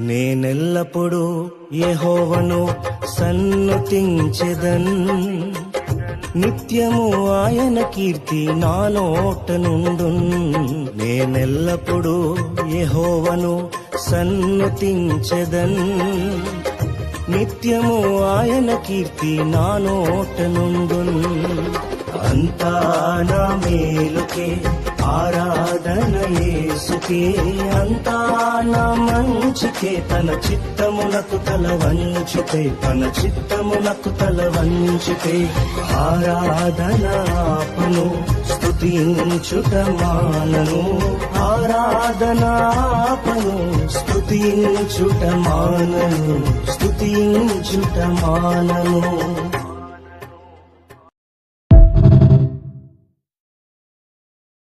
నేనెల్లప్పుడూ యెహోవాను సన్నుతించెదన్, నిత్యము ఆయన కీర్తి నా నోట నుండున్. నేనెల్లప్పుడూ యెహోవాను సన్నుతించెదన్, నిత్యము ఆయన కీర్తి నా నోట నుండున్. అంతా నా మేలుకే ఆరాధన యేసుకే, అంతా నా మంచికే, తన చిత్తమునకు తల వంచితే, తన చిత్తమునకు తల వంచితే. ఆరాధన ఆపను, స్తుతించుట మానను, ఆరాధన ఆపను, స్తుతించుట మానను, స్తుతించుట మానను.